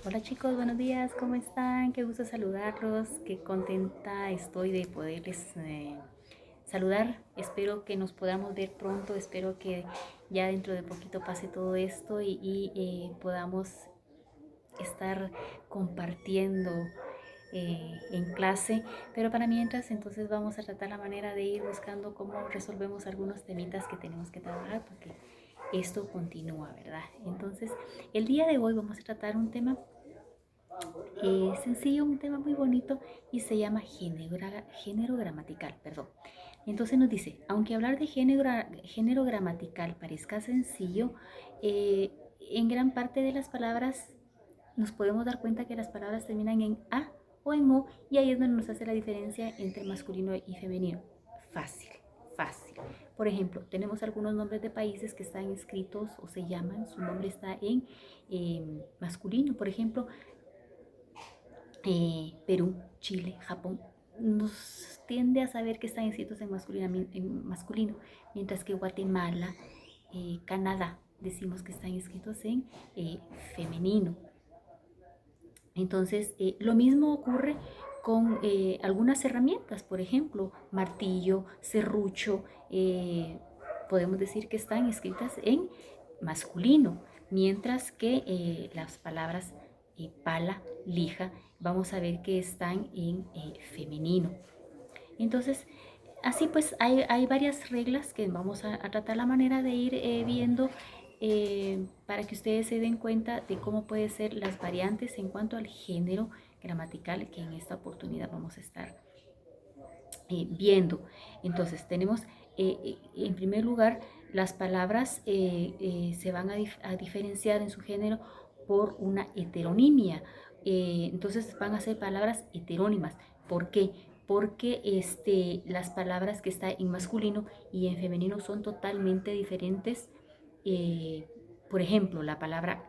Hola chicos, buenos días, ¿cómo están? Qué gusto saludarlos, qué contenta estoy de poderles saludar. Espero que nos podamos ver pronto, espero que ya dentro de poquito pase todo esto y podamos estar compartiendo en clase, pero para mientras entonces vamos a tratar la manera de ir buscando cómo resolvemos algunos temitas que tenemos que trabajar porque esto continúa, ¿verdad? Entonces, el día de hoy vamos a tratar un tema sencillo, un tema muy bonito y se llama género gramatical, perdón. Entonces nos dice, aunque hablar de género gramatical parezca sencillo, en gran parte de las palabras nos podemos dar cuenta que las palabras terminan en A o en O y ahí es donde nos hace la diferencia entre masculino y femenino. Fácil, fácil. Por ejemplo, tenemos algunos nombres de países que están escritos o se llaman, su nombre está en masculino. Por ejemplo, Perú, Chile, Japón, nos tiende a saber que están escritos en masculino, mientras que Guatemala, Canadá, decimos que están escritos en femenino. Entonces, lo mismo ocurre con algunas herramientas, por ejemplo, martillo, serrucho, podemos decir que están escritas en masculino, mientras que las palabras pala, lija, vamos a ver que están en femenino. Entonces, así pues hay varias reglas que vamos a tratar la manera de ir viendo para que ustedes se den cuenta de cómo pueden ser las variantes en cuanto al género gramatical que en esta oportunidad vamos a estar viendo. Entonces tenemos en primer lugar las palabras se van a diferenciar en su género por una heteronimia. Entonces van a ser palabras heterónimas. ¿Por qué? Porque las palabras que están en masculino y en femenino son totalmente diferentes. Eh, por ejemplo, la palabra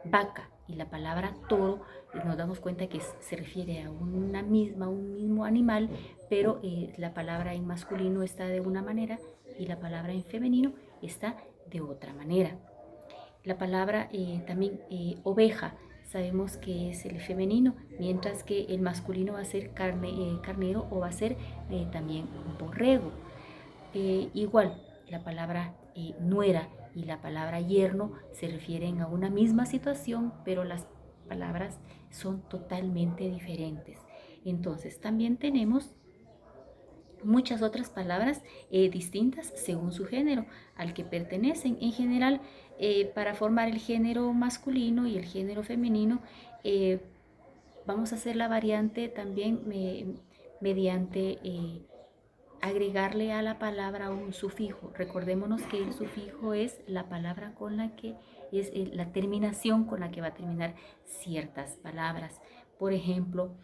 vaca y la palabra toro, nos damos cuenta que se refiere a un mismo animal, pero la palabra en masculino está de una manera y la palabra en femenino está de otra manera. La palabra también oveja, sabemos que es el femenino, mientras que el masculino va a ser carnero o va a ser también borrego. Igual, la palabra nuera y la palabra yerno se refieren a una misma situación, pero las palabras son totalmente diferentes. Entonces, también tenemos muchas otras palabras distintas según su género al que pertenecen. En general, para formar el género masculino y el género femenino, eh, vamos a hacer la variante también mediante agregarle a la palabra un sufijo. Recordémonos que el sufijo es la palabra con la que es la terminación con la que va a terminar ciertas palabras. Por ejemplo,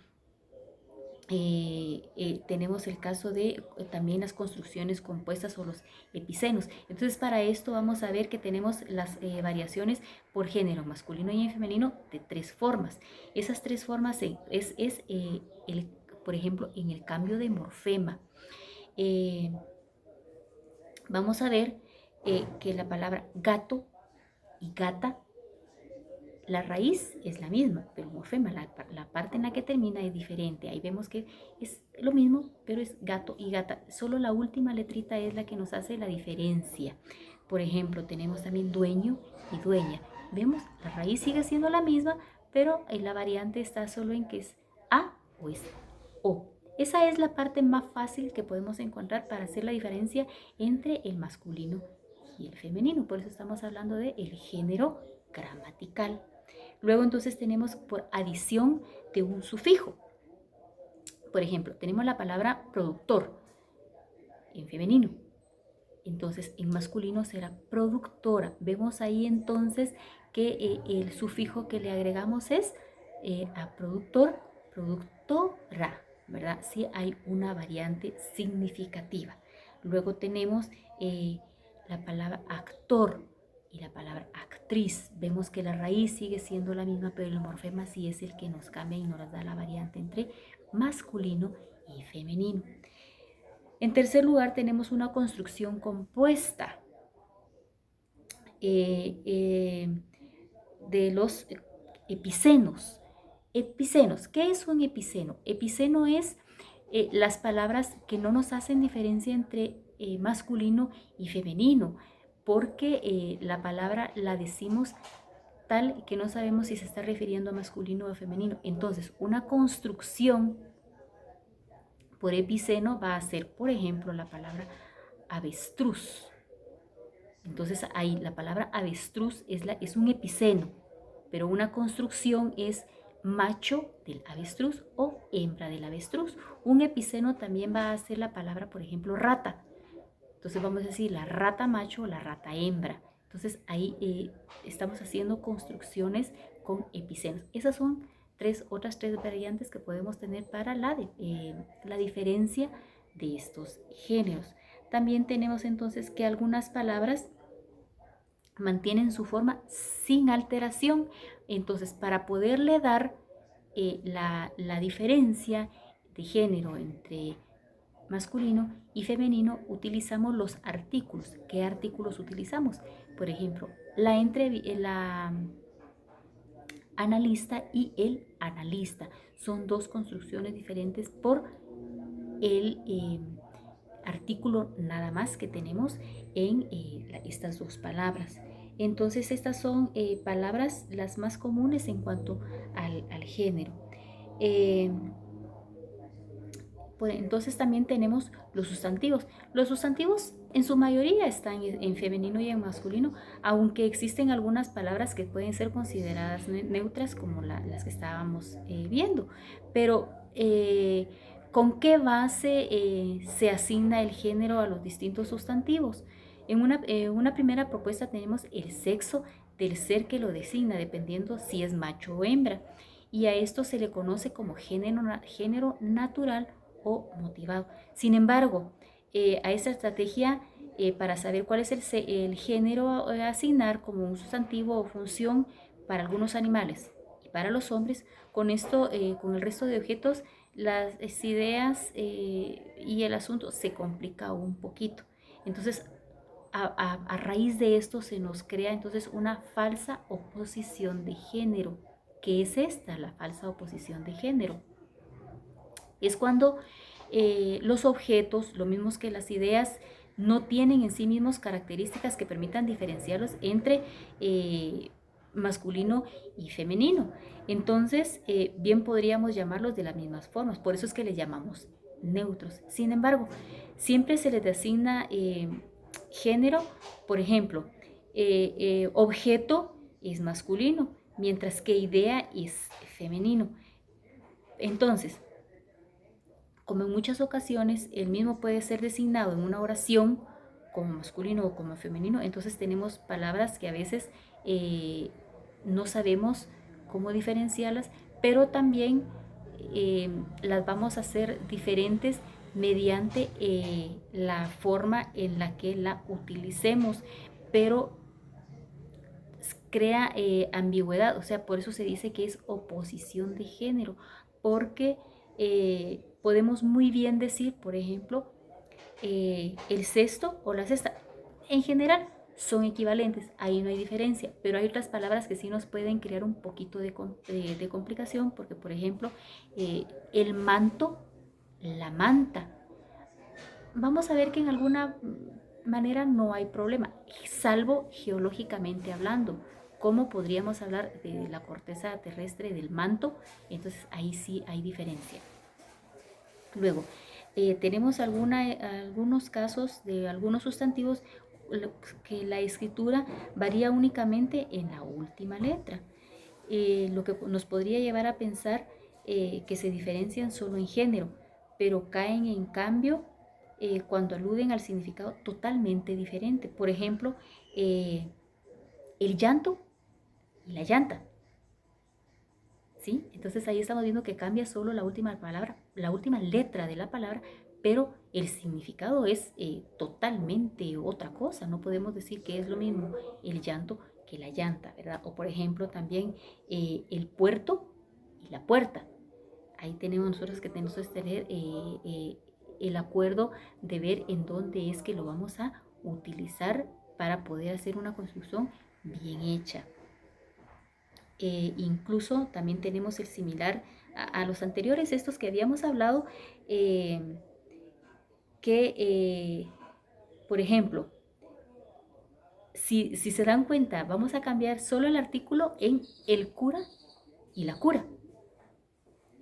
tenemos el caso de también las construcciones compuestas o los epicenos. Entonces, para esto vamos a ver que tenemos las variaciones por género masculino y femenino de tres formas. Esas tres formas por ejemplo, en el cambio de morfema. Eh, Vamos a ver que la palabra gato y gata, la raíz es la misma, pero el morfema, la parte en la que termina es diferente. Ahí vemos que es lo mismo, pero es gato y gata. Solo la última letrita es la que nos hace la diferencia. Por ejemplo, tenemos también dueño y dueña. Vemos, la raíz sigue siendo la misma, pero la variante está solo en que es A o es O. Esa es la parte más fácil que podemos encontrar para hacer la diferencia entre el masculino y el femenino. Por eso estamos hablando de el género gramatical. Luego entonces tenemos por adición de un sufijo. Por ejemplo, tenemos la palabra productor en femenino. Entonces en masculino será productora. Vemos ahí entonces que el sufijo que le agregamos es a productor, productora, ¿verdad? Sí hay una variante significativa. Luego tenemos la palabra actor y la palabra actriz. Vemos que la raíz sigue siendo la misma, pero el morfema sí es el que nos cambia y nos da la variante entre masculino y femenino. En tercer lugar, tenemos una construcción compuesta eh, eh, de los epicenos. Epicenos, ¿qué es un epiceno? Epiceno es las palabras que no nos hacen diferencia entre masculino y femenino, porque la palabra la decimos tal que no sabemos si se está refiriendo a masculino o a femenino. Entonces, una construcción por epiceno va a ser, por ejemplo, la palabra avestruz. Entonces, ahí la palabra avestruz es un epiceno, pero una construcción es macho del avestruz o hembra del avestruz. Un epiceno también va a ser la palabra, por ejemplo, rata. Entonces vamos a decir la rata macho o la rata hembra. Entonces ahí estamos haciendo construcciones con epicenos. Esas son otras tres variantes que podemos tener para la diferencia de estos géneros. También tenemos entonces que algunas palabras mantienen su forma sin alteración. Entonces, para poderle dar la diferencia de género entre masculino y femenino, utilizamos los artículos. ¿Qué artículos utilizamos? Por ejemplo, la analista y el analista. Son dos construcciones diferentes por el artículo nada más que tenemos en estas dos palabras. Entonces estas son palabras las más comunes en cuanto al género. Pues entonces también tenemos los sustantivos. Los sustantivos en su mayoría están en femenino y en masculino, aunque existen algunas palabras que pueden ser consideradas neutras como las que estábamos viendo. Pero ¿con qué base se asigna el género a los distintos sustantivos? En una primera propuesta tenemos el sexo del ser que lo designa, dependiendo si es macho o hembra. Y a esto se le conoce como género natural o motivado. Sin embargo, a esta estrategia para saber cuál es el género a asignar como un sustantivo o función para algunos animales y para los hombres, con esto, con el resto de objetos, las ideas y el asunto se complica un poquito. Entonces, a raíz de esto se nos crea entonces una falsa oposición de género. ¿Qué es esta, la falsa oposición de género? Es cuando los objetos, lo mismo que las ideas, no tienen en sí mismos características que permitan diferenciarlos entre masculino y femenino. Entonces, bien podríamos llamarlos de las mismas formas. Por eso es que les llamamos neutros. Sin embargo, siempre se les designa género. Por ejemplo, objeto es masculino, mientras que idea es femenino. Entonces, como en muchas ocasiones el mismo puede ser designado en una oración como masculino o como femenino, entonces tenemos palabras que a veces no sabemos cómo diferenciarlas, pero también las vamos a hacer diferentes mediante la forma en la que la utilicemos, pero crea ambigüedad, o sea, por eso se dice que es oposición de género, porque podemos muy bien decir, por ejemplo, el cesto o la cesta. En general son equivalentes, ahí no hay diferencia, pero hay otras palabras que sí nos pueden crear un poquito de complicación, porque por ejemplo, el manto, la manta. Vamos a ver que en alguna manera no hay problema, salvo geológicamente hablando. ¿Cómo podríamos hablar de la corteza terrestre del manto? Entonces ahí sí hay diferencia. Luego, tenemos algunos casos de algunos sustantivos que la escritura varía únicamente en la última letra, lo que nos podría llevar a pensar que se diferencian solo en género, pero caen en cambio cuando aluden al significado totalmente diferente. Por ejemplo, el llanto y la llanta. ¿Sí? Entonces ahí estamos viendo que cambia solo la última palabra, la última letra de la palabra, pero el significado es totalmente otra cosa. No podemos decir que es lo mismo el llanto que la llanta, ¿verdad? O por ejemplo también el puerto y la puerta. Ahí tenemos nosotros que tenemos que tener el acuerdo de ver en dónde es que lo vamos a utilizar para poder hacer una construcción bien hecha. Incluso también tenemos el similar a los anteriores, estos que habíamos hablado, que, por ejemplo, si se dan cuenta, vamos a cambiar solo el artículo en el cura y la cura.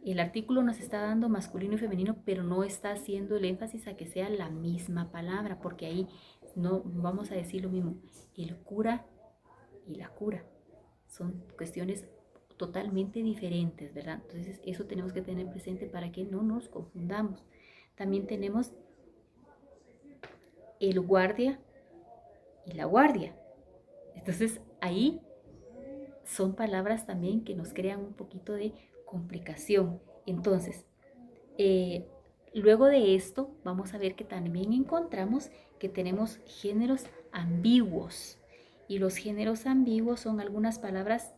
El artículo nos está dando masculino y femenino, pero no está haciendo el énfasis a que sea la misma palabra, porque ahí no vamos a decir lo mismo. El cura y la cura son cuestiones totalmente diferentes, ¿verdad? Entonces eso tenemos que tener presente para que no nos confundamos. También tenemos el guardia y la guardia. Entonces ahí son palabras también que nos crean un poquito de complicación. Entonces, eh, luego de esto, vamos a ver que también encontramos que tenemos géneros ambiguos. Y los géneros ambiguos son algunas palabras,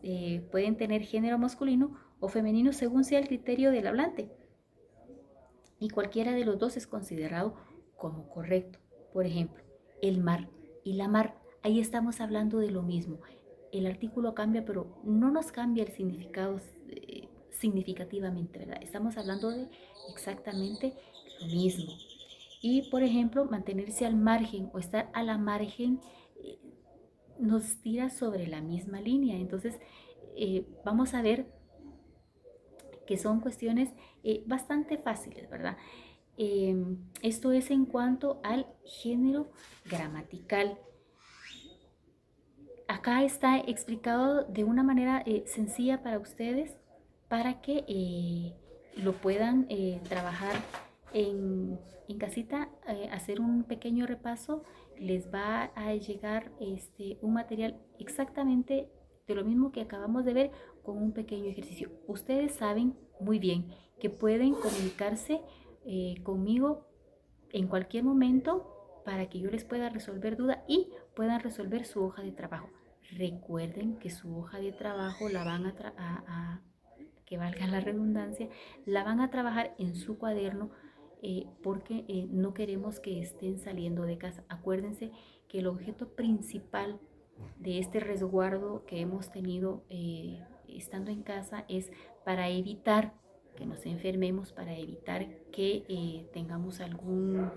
pueden tener género masculino o femenino según sea el criterio del hablante. Y cualquiera de los dos es considerado como correcto. Por ejemplo, el mar y la mar. Ahí estamos hablando de lo mismo. El artículo cambia, pero no nos cambia el significado significativamente, ¿verdad? Estamos hablando de exactamente lo mismo. Y, por ejemplo, mantenerse al margen o estar a la margen nos tira sobre la misma línea. Entonces, vamos a ver que son cuestiones bastante fáciles, ¿verdad? Esto es en cuanto al género gramatical. Acá está explicado de una manera sencilla para ustedes para que lo puedan trabajar en casita, hacer un pequeño repaso. Les va a llegar un material exactamente de lo mismo que acabamos de ver con un pequeño ejercicio. Ustedes saben muy bien que pueden comunicarse conmigo en cualquier momento para que yo les pueda resolver duda y puedan resolver su hoja de trabajo. Recuerden que su hoja de trabajo la van que valga la redundancia, la van a trabajar en su cuaderno porque no queremos que estén saliendo de casa. Acuérdense que el objeto principal de este resguardo que hemos tenido estando en casa es para evitar que nos enfermemos, para evitar que tengamos algún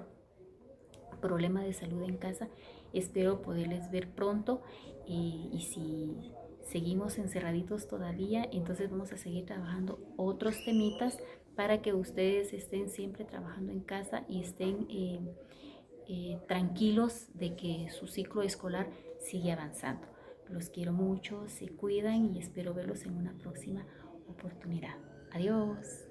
problema de salud en casa. Espero poderles ver pronto y si seguimos encerraditos todavía, entonces vamos a seguir trabajando otros temitas para que ustedes estén siempre trabajando en casa y estén tranquilos de que su ciclo escolar sigue avanzando. Los quiero mucho, se cuidan y espero verlos en una próxima oportunidad. Adiós.